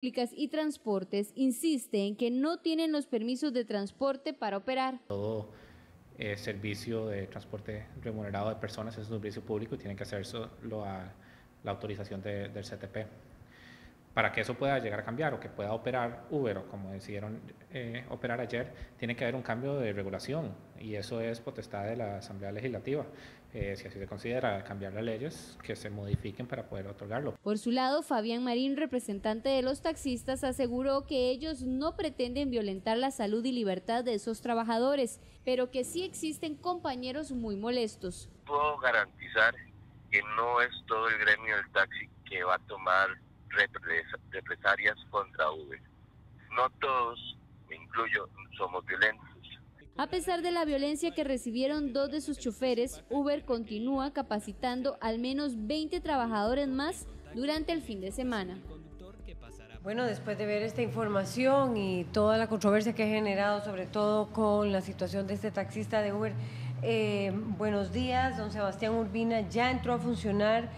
Públicas y Transportes insiste en que no tienen los permisos de transporte para operar. Todo servicio de transporte remunerado de personas es un servicio público y tiene que hacerlo a la autorización del CTP. Para que eso pueda llegar a cambiar o que pueda operar Uber o como decidieron operar ayer, tiene que haber un cambio de regulación y eso es potestad de la Asamblea Legislativa. Si así se considera cambiar las leyes, que se modifiquen para poder otorgarlo. Por su lado, Fabián Marín, representante de los taxistas, aseguró que ellos no pretenden violentar la salud y libertad de esos trabajadores, pero que sí existen compañeros muy molestos. Puedo garantizar que no es todo el gremio del taxi que va a tomar represalias contra Uber. No todos, me incluyo, somos violentos. A pesar de la violencia que recibieron 2 de sus choferes, Uber continúa capacitando al menos 20 trabajadores más durante el fin de semana. Bueno, después de ver esta información y toda la controversia que ha generado, sobre todo con la situación de este taxista de Uber, buenos días, don Sebastián Urbina, ya entró a funcionar.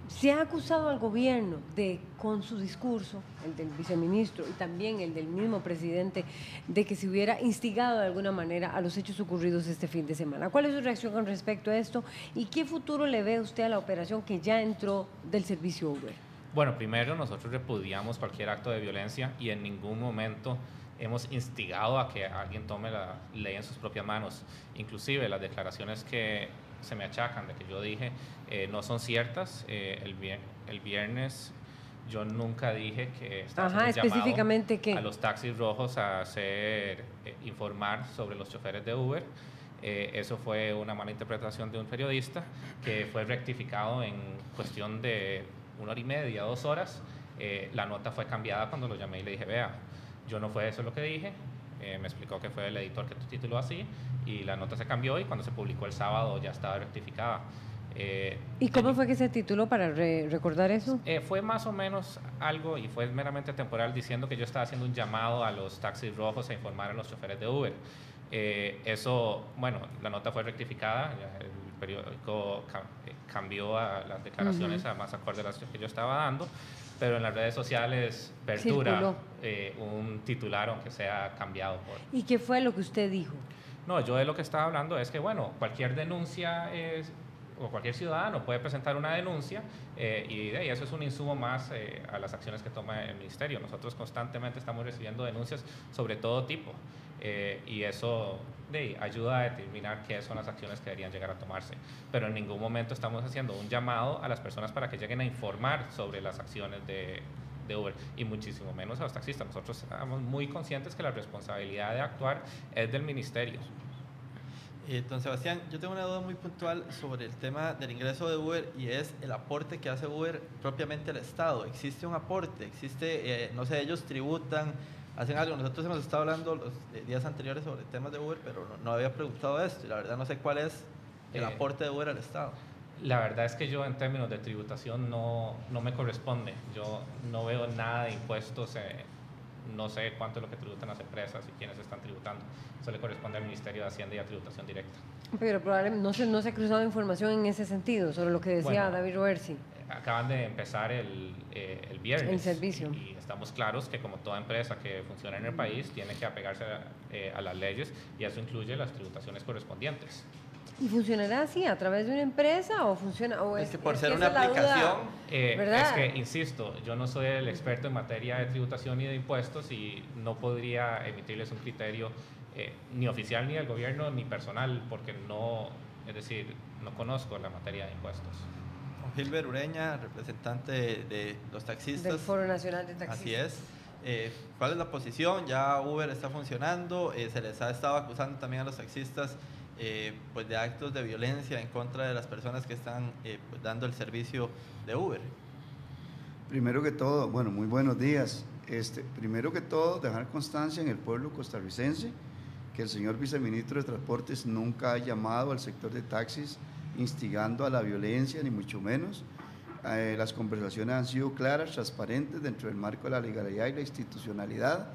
Se ha acusado al gobierno de, con su discurso, el del viceministro y también el del mismo presidente, de que se hubiera instigado de alguna manera a los hechos ocurridos este fin de semana. ¿Cuál es su reacción con respecto a esto y qué futuro le ve usted a la operación que ya entró del servicio Uber? Bueno, primero nosotros repudiamos cualquier acto de violencia y en ningún momento hemos instigado a que alguien tome la ley en sus propias manos. Inclusive las declaraciones que se me achacan de que yo dije no son ciertas. El viernes yo nunca dije que estaba haciendo específicamente llamado a los taxis rojos a hacer informar sobre los choferes de Uber. Eso fue una mala interpretación de un periodista que fue rectificado en cuestión de 1 hora y media, 2 horas. La nota fue cambiada cuando lo llamé y le dije, vea, yo no fue eso lo que dije. Me explicó que fue el editor que tituló así y la nota se cambió y cuando se publicó el sábado ya estaba rectificada. ¿Y cómo fue que se tituló para recordar eso? Fue más o menos algo y fue meramente temporal diciendo que yo estaba haciendo un llamado a los taxis rojos a informar a los choferes de Uber. Eso, bueno, la nota fue rectificada, el periódico cambió a las declaraciones a más acorde a las que yo estaba dando, pero en las redes sociales perdura un titular aunque sea cambiado por... ¿Y qué fue lo que usted dijo? No, yo de lo que estaba hablando es que, bueno, cualquier denuncia o cualquier ciudadano puede presentar una denuncia y eso es un insumo más a las acciones que toma el ministerio. Nosotros constantemente estamos recibiendo denuncias sobre todo tipo y eso ayuda a determinar qué son las acciones que deberían llegar a tomarse. Pero en ningún momento estamos haciendo un llamado a las personas para que lleguen a informar sobre las acciones de Uber y muchísimo menos a los taxistas. Nosotros estamos muy conscientes que la responsabilidad de actuar es del ministerio. Don Sebastián, yo tengo una duda muy puntual sobre el tema del ingreso de Uber y es el aporte que hace Uber propiamente al Estado. ¿Existe un aporte? ¿Existe, no sé, ellos tributan, hacen algo? Nosotros hemos estado hablando los días anteriores sobre temas de Uber, pero no había preguntado esto y la verdad no sé cuál es el aporte de Uber al Estado. La verdad es que yo en términos de tributación no me corresponde. Yo no veo nada de impuestos. No sé cuánto es lo que tributan las empresas y quiénes están tributando. Eso le corresponde al Ministerio de Hacienda y a tributación directa. Pero probablemente no se ha cruzado información en ese sentido, sobre lo que decía David Roversi. Acaban de empezar el viernes. El servicio. Y estamos claros que como toda empresa que funciona en el país tiene que apegarse a las leyes y eso incluye las tributaciones correspondientes. ¿Y funcionará así, a través de una empresa o funciona? O es que por ser una aplicación, es que, insisto, yo no soy el experto en materia de tributación y de impuestos y no podría emitirles un criterio ni oficial ni del gobierno ni personal porque no conozco la materia de impuestos. Gilbert Ureña, representante de los taxistas. Del Foro Nacional de Taxistas. Así es. ¿Cuál es la posición? Ya Uber está funcionando, se les ha estado acusando también a los taxistas pues de actos de violencia en contra de las personas que están pues dando el servicio de Uber. Primero que todo, bueno, muy buenos días. Primero que todo, dejar constancia en el pueblo costarricense que el señor viceministro de Transportes nunca ha llamado al sector de taxis instigando a la violencia, ni mucho menos. Las conversaciones han sido claras, transparentes, dentro del marco de la legalidad y la institucionalidad,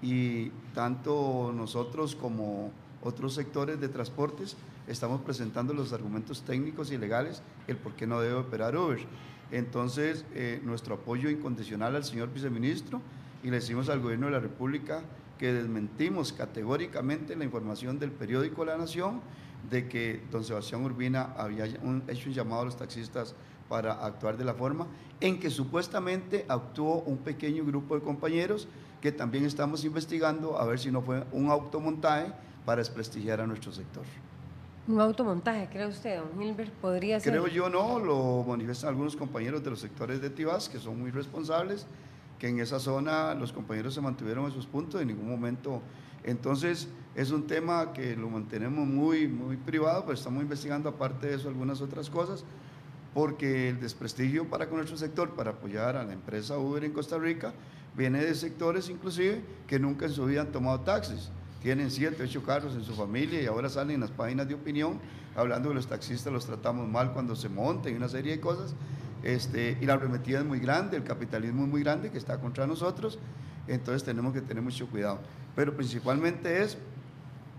y tanto nosotros como otros sectores de transportes estamos presentando los argumentos técnicos y legales, el por qué no debe operar Uber. Entonces, nuestro apoyo incondicional al señor viceministro, y le decimos al gobierno de la República que desmentimos categóricamente la información del periódico La Nación de que don Sebastián Urbina había hecho un llamado a los taxistas para actuar de la forma en que supuestamente actuó un pequeño grupo de compañeros, que también estamos investigando a ver si no fue un automontaje para desprestigiar a nuestro sector. ¿Un automontaje, cree usted, don Gilbert? ¿Podría ser? Creo yo no, lo manifiestan algunos compañeros de los sectores de Tibás, que son muy responsables, que en esa zona los compañeros se mantuvieron en sus puntos en ningún momento. Entonces, es un tema que lo mantenemos muy privado, pero estamos investigando aparte de eso algunas otras cosas, porque el desprestigio para con nuestro sector, para apoyar a la empresa Uber en Costa Rica, viene de sectores inclusive que nunca en su vida han tomado taxis. Tienen 7, 8 carros en su familia y ahora salen en las páginas de opinión hablando que los taxistas los tratamos mal cuando se montan y una serie de cosas. Y la arremetida es muy grande, el capitalismo es muy grande que está contra nosotros, entonces tenemos que tener mucho cuidado. Pero principalmente es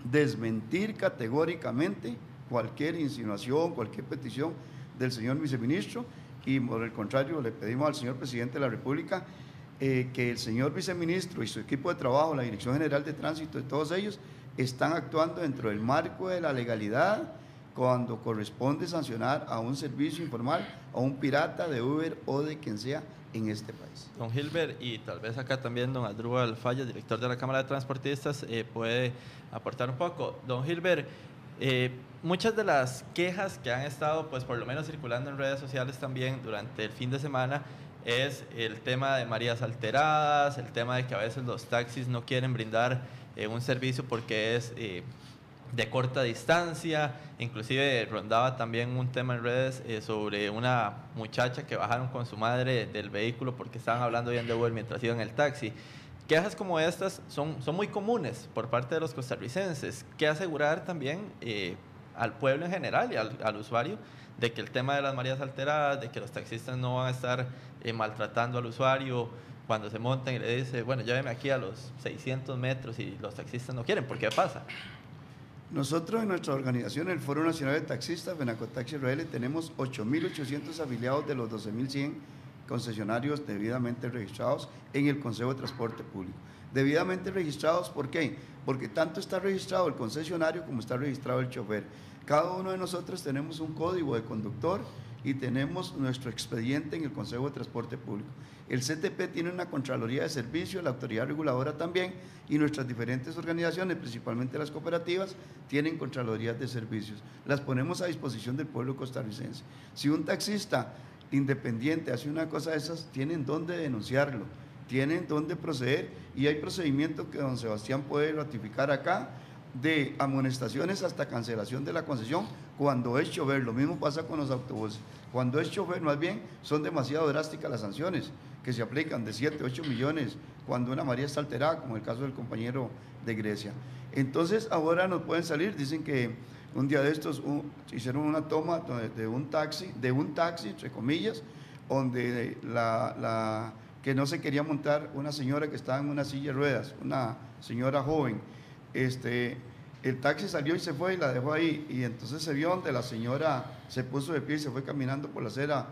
desmentir categóricamente cualquier insinuación, cualquier petición del señor viceministro, y por el contrario le pedimos al señor presidente de la República que el señor viceministro y su equipo de trabajo, la Dirección General de Tránsito, de todos ellos, están actuando dentro del marco de la legalidad cuando corresponde sancionar a un servicio informal, a un pirata de Uber o de quien sea en este país. Don Gilbert, y tal vez acá también don Asdrúbal Fallas, director de la Cámara de Transportistas, puede aportar un poco. Don Gilbert, muchas de las quejas que han estado, pues por lo menos circulando en redes sociales también durante el fin de semana, es el tema de mareas alteradas, el tema de que a veces los taxis no quieren brindar un servicio porque es de corta distancia. Inclusive rondaba también un tema en redes sobre una muchacha que bajaron con su madre del vehículo porque estaban hablando bien de Uber mientras iban en el taxi. Quejas como estas son muy comunes por parte de los costarricenses. Que asegurar también al pueblo en general y al usuario de que el tema de las mareas alteradas, de que los taxistas no van a estar maltratando al usuario cuando se montan y le dice, bueno, lléveme aquí a los 600 metros y los taxistas no quieren. ¿Por qué pasa? Nosotros en nuestra organización, el Foro Nacional de Taxistas, Fenacotaxi RL, tenemos 8.800 afiliados de los 12.100 concesionarios debidamente registrados en el Consejo de Transporte Público. Debidamente registrados, ¿por qué? Porque tanto está registrado el concesionario como está registrado el chofer. Cada uno de nosotros tenemos un código de conductor y tenemos nuestro expediente en el Consejo de Transporte Público. El CTP tiene una Contraloría de Servicios, la Autoridad Reguladora también, y nuestras diferentes organizaciones, principalmente las cooperativas, tienen Contralorías de Servicios. Las ponemos a disposición del pueblo costarricense. Si un taxista independiente hace una cosa de esas, tienen dónde denunciarlo, tienen dónde proceder, y hay procedimientos que don Sebastián puede ratificar acá, de amonestaciones hasta cancelación de la concesión cuando es chofer. Lo mismo pasa con los autobuses. Cuando es chofer, más bien, son demasiado drásticas las sanciones que se aplican, de 7, 8 millones, cuando una María está alterada, como el caso del compañero de Grecia. Entonces, ahora nos pueden salir, dicen que un día de estos hicieron una toma de un taxi, entre comillas, donde que no se quería montar una señora que estaba en una silla de ruedas, una señora joven. El taxi salió y se fue y la dejó ahí, y entonces se vio donde la señora se puso de pie y se fue caminando por la acera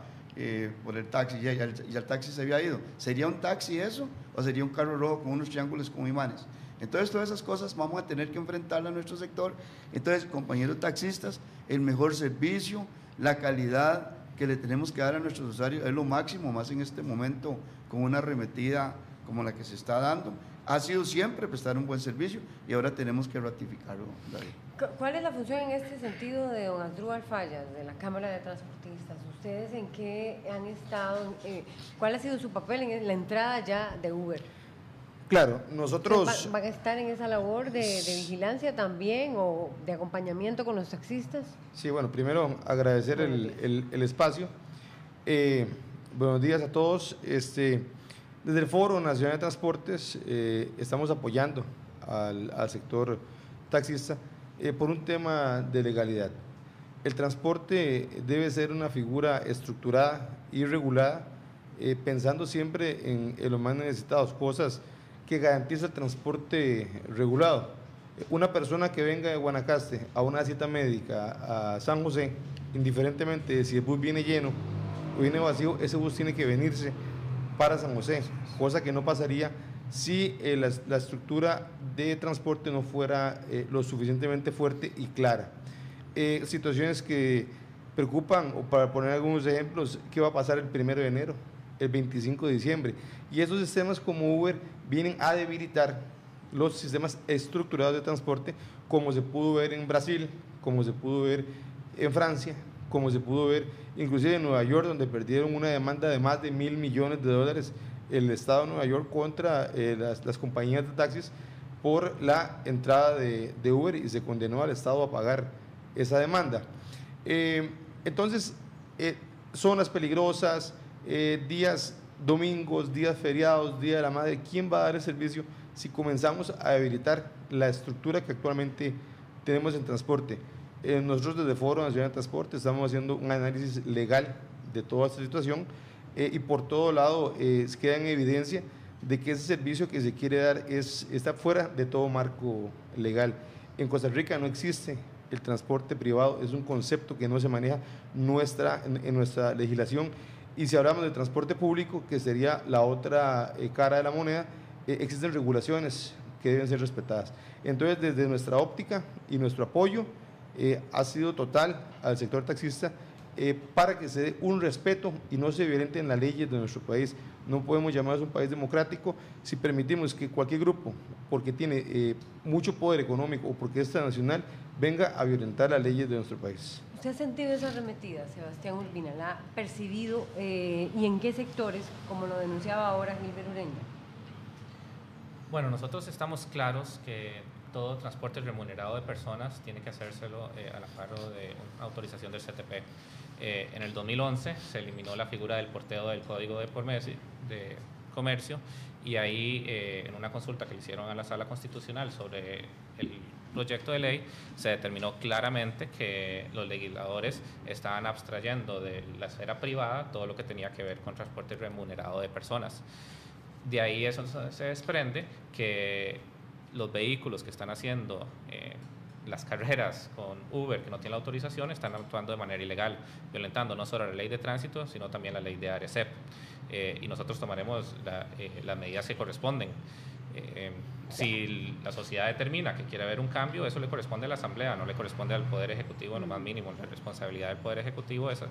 por el taxi, y el taxi se había ido. ¿Sería un taxi eso o sería un carro rojo con unos triángulos con imanes? Entonces todas esas cosas vamos a tener que enfrentarlas a nuestro sector. Entonces, compañeros taxistas, el mejor servicio, la calidad que le tenemos que dar a nuestros usuarios es lo máximo, más en este momento con una arremetida como la que se está dando. Ha sido siempre prestar un buen servicio y ahora tenemos que ratificarlo, David. ¿Cuál es la función en este sentido de don Asdrúbal Fallas, de la Cámara de Transportistas? ¿Ustedes en qué han estado? ¿Cuál ha sido su papel en la entrada ya de Uber? Claro, nosotros... ¿Van a estar en esa labor de vigilancia también o de acompañamiento con los taxistas? Sí, bueno, primero agradecer el espacio. Buenos días a todos. Desde el Foro Nacional de Transportes estamos apoyando al sector taxista por un tema de legalidad. El transporte debe ser una figura estructurada y regulada, pensando siempre en los más necesitados, cosas que garantiza el transporte regulado. Una persona que venga de Guanacaste a una cita médica a San José, indiferentemente de si el bus viene lleno o viene vacío, ese bus tiene que venirse para San José, cosa que no pasaría si la estructura de transporte no fuera lo suficientemente fuerte y clara. Situaciones que preocupan, o para poner algunos ejemplos, ¿qué va a pasar el 1 de enero, el 25 de diciembre? Y esos sistemas como Uber vienen a debilitar los sistemas estructurados de transporte, como se pudo ver en Brasil, como se pudo ver en Francia, como se pudo ver inclusive en Nueva York, donde perdieron una demanda de más de $1.000 millones el Estado de Nueva York contra las compañías de taxis por la entrada de Uber, y se condenó al Estado a pagar esa demanda. Entonces, zonas peligrosas, días domingos, días feriados, Día de la Madre, ¿quién va a dar el servicio si comenzamos a debilitar la estructura que actualmente tenemos en transporte? Nosotros desde Foro Nacional de Transporte estamos haciendo un análisis legal de toda esta situación, y por todo lado queda en evidencia de que ese servicio que se quiere dar está fuera de todo marco legal. En Costa Rica no existe el transporte privado, es un concepto que no se maneja en nuestra legislación, y si hablamos de transporte público, que sería la otra cara de la moneda, existen regulaciones que deben ser respetadas. Entonces, desde nuestra óptica y nuestro apoyo ha sido total al sector taxista, para que se dé un respeto y no se violenten las leyes de nuestro país. No podemos llamarnos un país democrático si permitimos que cualquier grupo, porque tiene mucho poder económico o porque es transnacional, venga a violentar las leyes de nuestro país. ¿Usted ha sentido esa arremetida, Sebastián Urbina? ¿La ha percibido y en qué sectores, como lo denunciaba ahora Gilbert Ureña? Bueno, nosotros estamos claros que todo transporte remunerado de personas tiene que hacérselo al amparo de una autorización del CTP. En el 2011 se eliminó la figura del porteo del Código de Comercio, y ahí en una consulta que le hicieron a la Sala Constitucional sobre el proyecto de ley, se determinó claramente que los legisladores estaban abstrayendo de la esfera privada todo lo que tenía que ver con transporte remunerado de personas. De ahí eso se desprende que los vehículos que están haciendo las carreras con Uber, que no tienen la autorización, están actuando de manera ilegal, violentando no solo la ley de tránsito, sino también la ley de ARECEP. Y nosotros tomaremos las medidas que corresponden. Si la sociedad determina que quiere haber un cambio, eso le corresponde a la Asamblea, no le corresponde al Poder Ejecutivo en lo más mínimo. La responsabilidad del Poder Ejecutivo es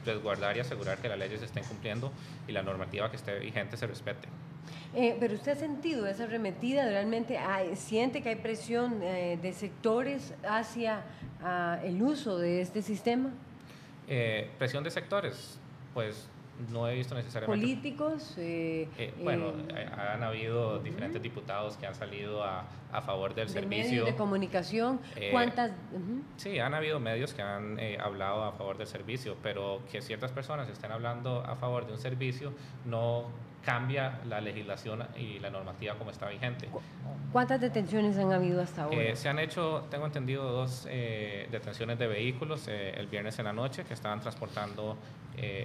resguardar y asegurar que las leyes se estén cumpliendo y la normativa que esté vigente se respete. Pero usted ha sentido esa arremetida, realmente siente que hay presión de sectores hacia el uso de este sistema. Presión de sectores, pues no he visto necesariamente. Políticos. Bueno, han habido diferentes diputados que han salido a favor del servicio. Medios de comunicación. ¿Cuántas? Sí, han habido medios que han hablado a favor del servicio, pero que ciertas personas estén hablando a favor de un servicio no cambia la legislación y la normativa como está vigente. ¿Cuántas detenciones han habido hasta ahora? Se han hecho, tengo entendido, 2 detenciones de vehículos el viernes en la noche que estaban transportando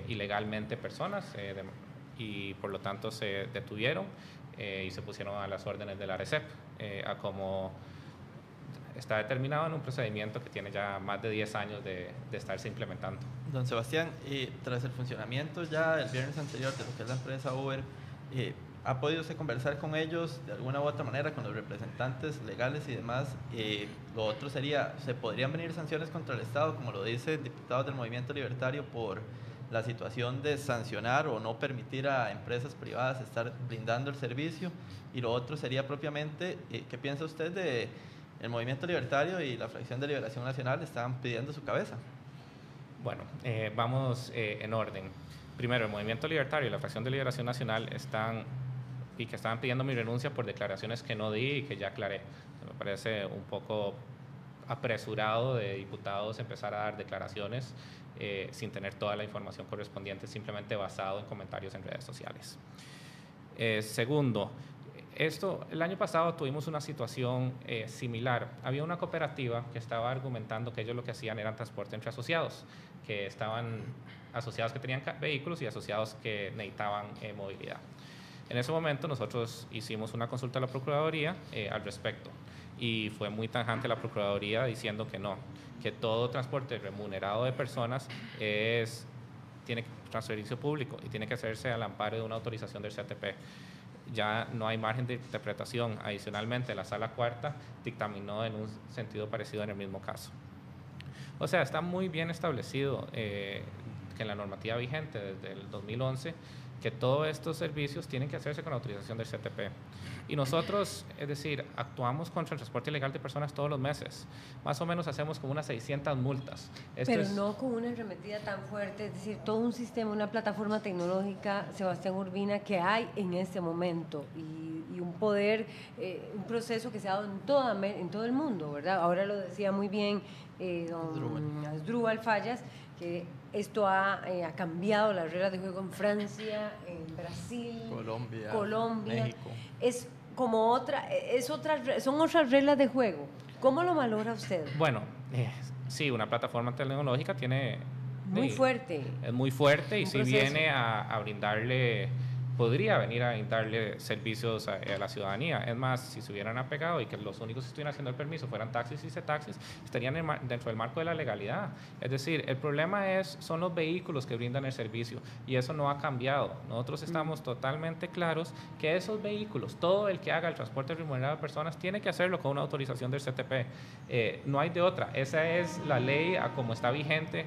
ilegalmente personas y por lo tanto se detuvieron y se pusieron a las órdenes de la ARECEP, a como está determinado en un procedimiento que tiene ya más de 10 años de estarse implementando. Don Sebastián, tras el funcionamiento ya el viernes anterior de lo que es la empresa Uber, ¿ha podido usted conversar con ellos de alguna u otra manera, con los representantes legales y demás? Lo otro sería, ¿se podrían venir sanciones contra el Estado, como lo dicen diputados del Movimiento Libertario, por la situación de sancionar o no permitir a empresas privadas estar brindando el servicio? Y lo otro sería propiamente, ¿qué piensa usted de el Movimiento Libertario y la Fracción de Liberación Nacional están pidiendo su cabeza? Bueno, vamos en orden. Primero, el Movimiento Libertario y la Fracción de Liberación Nacional estaban pidiendo mi renuncia por declaraciones que no di y que ya aclaré. Me parece un poco apresurado de diputados empezar a dar declaraciones sin tener toda la información correspondiente, simplemente basado en comentarios en redes sociales. Segundo, el año pasado tuvimos una situación similar. Había una cooperativa que estaba argumentando que ellos lo que hacían era transporte entre asociados, que estaban asociados que tenían vehículos y asociados que necesitaban movilidad. En ese momento nosotros hicimos una consulta a la Procuraduría al respecto y fue muy tajante la Procuraduría diciendo que no, que todo transporte remunerado de personas tiene servicio público y tiene que hacerse al amparo de una autorización del CTP. Ya no hay margen de interpretación. Adicionalmente, la Sala Cuarta dictaminó en un sentido parecido en el mismo caso. O sea, está muy bien establecido que en la normativa vigente desde el 2011 que todos estos servicios tienen que hacerse con autorización del CTP. Y nosotros, es decir, actuamos contra el transporte ilegal de personas todos los meses. Más o menos hacemos como unas 600 multas. Pero no con una arremetida tan fuerte, es decir, todo un sistema, una plataforma tecnológica, Sebastián Urbina, que hay en este momento y un poder, un proceso que se ha dado en todo el mundo, ¿verdad? Ahora lo decía muy bien don Asdrúbal Fallas, que esto ha cambiado las reglas de juego en Francia, en Brasil, Colombia. México. Es como son otras reglas de juego. ¿Cómo lo valora usted? Bueno, sí, una plataforma tecnológica tiene... Muy fuerte. Es muy fuerte y si viene a brindarle... podría venir a darle servicios a la ciudadanía. Es más, si se hubieran apegado y que los únicos que estuvieran haciendo el permiso fueran taxis y cetaxis, estarían dentro del marco de la legalidad. Es decir, el problema son los vehículos que brindan el servicio y eso no ha cambiado. Nosotros estamos totalmente claros que esos vehículos, todo el que haga el transporte remunerado de personas, tiene que hacerlo con una autorización del CTP. No hay de otra. Esa es la ley a como está vigente.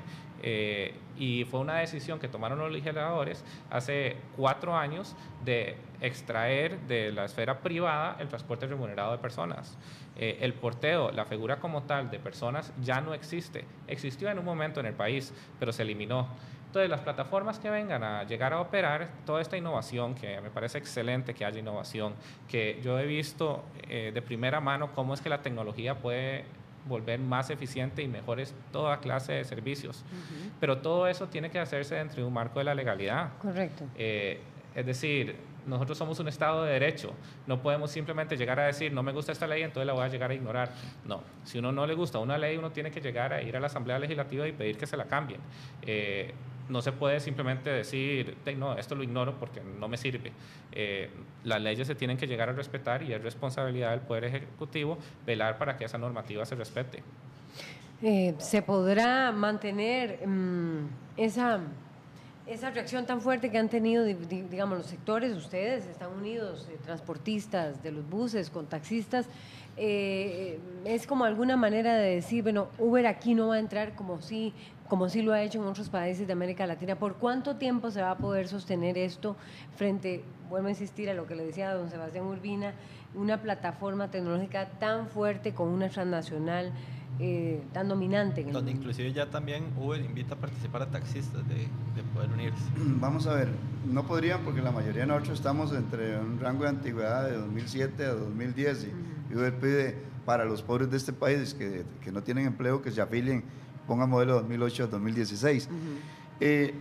Y fue una decisión que tomaron los legisladores hace 4 años de extraer de la esfera privada el transporte remunerado de personas. El porteo, la figura como tal de personas ya no existe. Existió en un momento en el país, pero se eliminó. Entonces, las plataformas que vengan a llegar a operar toda esta innovación, que me parece excelente que haya innovación, que yo he visto de primera mano cómo es que la tecnología puede volver más eficiente y mejores toda clase de servicios. Pero todo eso tiene que hacerse dentro de un marco de la legalidad. Correcto. Es decir, nosotros somos un Estado de Derecho. No podemos simplemente llegar a decir, no me gusta esta ley, entonces la voy a llegar a ignorar. No, si uno no le gusta una ley, uno tiene que llegar a ir a la Asamblea Legislativa y pedir que se la cambien. No se puede simplemente decir, no, esto lo ignoro porque no me sirve. Las leyes se tienen que llegar a respetar y es responsabilidad del Poder Ejecutivo velar para que esa normativa se respete. ¿Se podrá mantener esa reacción tan fuerte que han tenido, digamos, los sectores? Ustedes están unidos, transportistas de los buses con taxistas. Es como alguna manera de decir, bueno, Uber aquí no va a entrar como sí lo ha hecho en otros países de América Latina. ¿Por cuánto tiempo se va a poder sostener esto frente, vuelvo a insistir a lo que le decía don Sebastián Urbina, una plataforma tecnológica tan fuerte con una transnacional tan dominante? Donde inclusive ya también Uber invita a participar a taxistas de poder unirse. Vamos a ver, no podrían porque la mayoría de nosotros estamos entre un rango de antigüedad de 2007 a 2010 y Uber pide para los pobres de este país que no tienen empleo que se afilien, pongan modelo 2008 a 2016.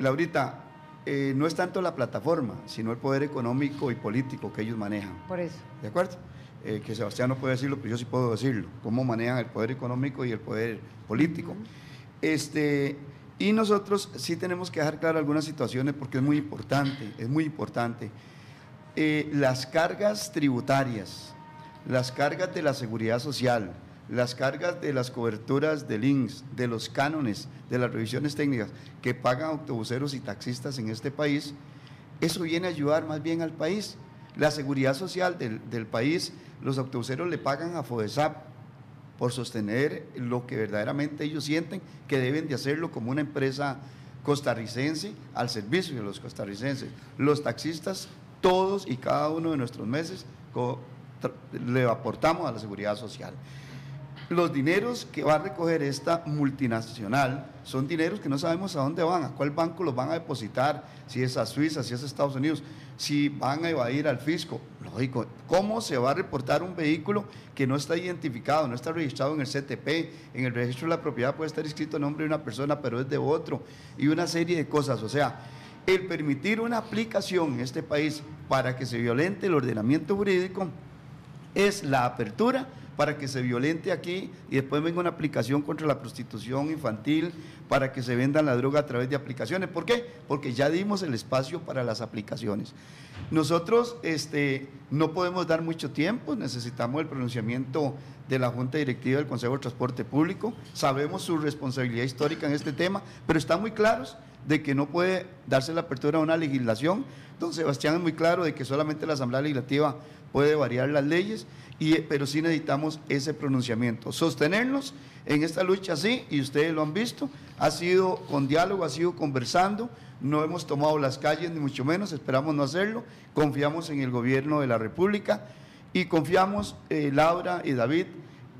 Laurita, no es tanto la plataforma, sino el poder económico y político que ellos manejan. Por eso. ¿De acuerdo? Que Sebastián no puede decirlo, pero yo sí puedo decirlo, cómo manejan el poder económico y el poder político. Y nosotros sí tenemos que dejar claro algunas situaciones porque es muy importante. Las cargas tributarias, las cargas de la seguridad social, las cargas de las coberturas del INSS, de los cánones, de las revisiones técnicas que pagan autobuseros y taxistas en este país, eso viene a ayudar más bien al país. La seguridad social del país, los autobuseros le pagan a FODESAP por sostener lo que verdaderamente ellos sienten que deben de hacerlo como una empresa costarricense al servicio de los costarricenses. Los taxistas, todos y cada uno de nuestros meses le aportamos a la seguridad social. Los dineros que va a recoger esta multinacional son dineros que no sabemos a dónde van, a cuál banco los van a depositar, si es a Suiza, si es a Estados Unidos, si van a evadir al fisco. Lógico, ¿cómo se va a reportar un vehículo que no está identificado, no está registrado en el CTP, en el registro de la propiedad puede estar escrito el nombre de una persona, pero es de otro, y una serie de cosas? O sea, el permitir una aplicación en este país para que se violente el ordenamiento jurídico es la apertura para que se violente aquí y después venga una aplicación contra la prostitución infantil, para que se venda la droga a través de aplicaciones. ¿Por qué? Porque ya dimos el espacio para las aplicaciones. Nosotros no podemos dar mucho tiempo, necesitamos el pronunciamiento de la Junta Directiva del Consejo de Transporte Público, sabemos su responsabilidad histórica en este tema, pero están muy claros de que no puede darse la apertura a una legislación. Don Sebastián es muy claro de que solamente la Asamblea Legislativa puede variar las leyes, pero sí necesitamos ese pronunciamiento. Sostenernos en esta lucha, sí, y ustedes lo han visto, ha sido con diálogo, ha sido conversando, no hemos tomado las calles ni mucho menos, esperamos no hacerlo, confiamos en el gobierno de la República y confiamos, Laura y David,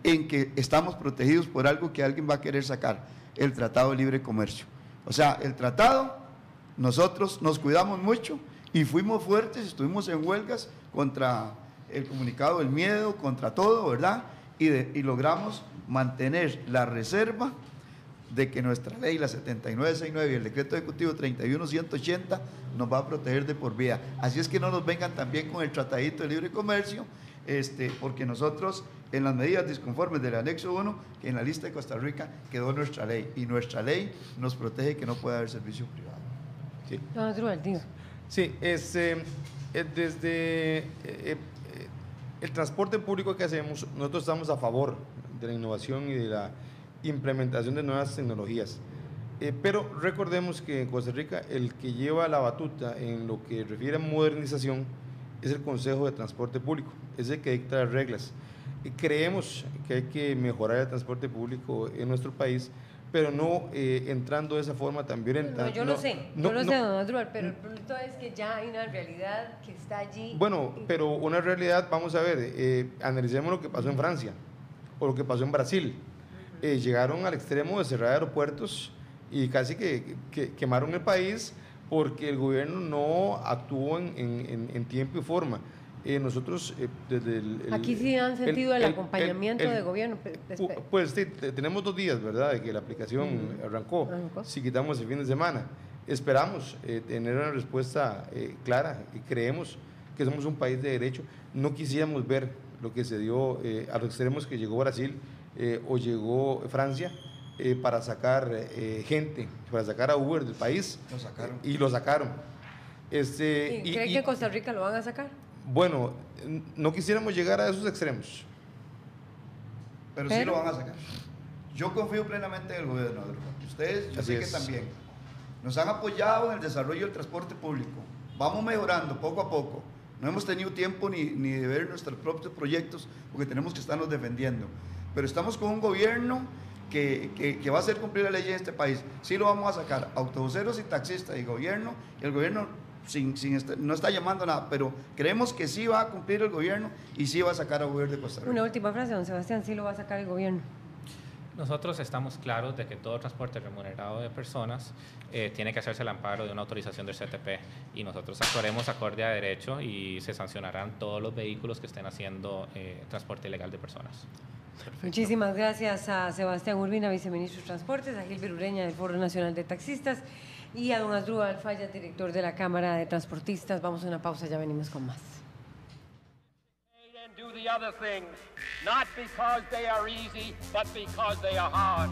en que estamos protegidos por algo que alguien va a querer sacar, el Tratado de Libre Comercio. O sea, el tratado, nosotros nos cuidamos mucho y fuimos fuertes, estuvimos en huelgas contra el comunicado del miedo, contra todo, ¿verdad? Y logramos mantener la reserva de que nuestra ley, la 7969 y el decreto ejecutivo 31180 nos va a proteger de por vida. Así es que no nos vengan también con el tratadito de libre comercio, porque nosotros en las medidas disconformes del anexo 1, que en la lista de Costa Rica quedó nuestra ley, y nuestra ley nos protege que no pueda haber servicio privado. Sí, Sí, desde el transporte público que hacemos, nosotros estamos a favor de la innovación y de la implementación de nuevas tecnologías. Pero recordemos que en Costa Rica el que lleva la batuta en lo que refiere a modernización es el Consejo de Transporte Público, es el que dicta las reglas. Creemos que hay que mejorar el transporte público en nuestro país, pero no entrando de esa forma tan violenta. No, yo lo sé, don Asdrúbal, pero el punto es que ya hay una realidad que está allí. Bueno, pero una realidad, vamos a ver, analicemos lo que pasó en Francia o lo que pasó en Brasil. Llegaron al extremo de cerrar aeropuertos y casi que quemaron el país porque el gobierno no actuó en tiempo y forma. Nosotros desde aquí sí han sentido el acompañamiento del gobierno. Pues sí, tenemos 2 días, ¿verdad?, de que la aplicación arrancó. Si quitamos el fin de semana, esperamos tener una respuesta clara y creemos que somos un país de derecho. No quisiéramos ver lo que se dio a los extremos que llegó Brasil o llegó Francia para sacar gente, para sacar a Uber del país. Lo sacaron. Y lo sacaron. ¿Cree que Costa Rica lo van a sacar? Bueno, no quisiéramos llegar a esos extremos. Pero sí lo van a sacar. Yo confío plenamente en el gobierno. Ustedes, yo sé que también. Nos han apoyado en el desarrollo del transporte público. Vamos mejorando poco a poco. No hemos tenido tiempo ni de ver nuestros propios proyectos porque tenemos que estarnos defendiendo. Pero estamos con un gobierno que va a hacer cumplir la ley en este país. Sí lo vamos a sacar. Autobuseros y taxistas y gobierno. Y el gobierno no está llamando a nada, pero creemos que sí va a cumplir el gobierno y sí va a sacar al gobierno de Costa Rica. Una última frase, don Sebastián, sí lo va a sacar el gobierno. Nosotros estamos claros de que todo transporte remunerado de personas tiene que hacerse al amparo de una autorización del CTP y nosotros actuaremos acorde a derecho y se sancionarán todos los vehículos que estén haciendo transporte ilegal de personas. Perfecto. Muchísimas gracias a Sebastián Urbina, viceministro de Transportes, a Gilbert Ureña del Foro Nacional de Taxistas y a don Asdrúbal Fallas, director de la Cámara de Transportistas. Vamos a una pausa, ya venimos con más. Do the other things, not because they are easy, but because they are hard.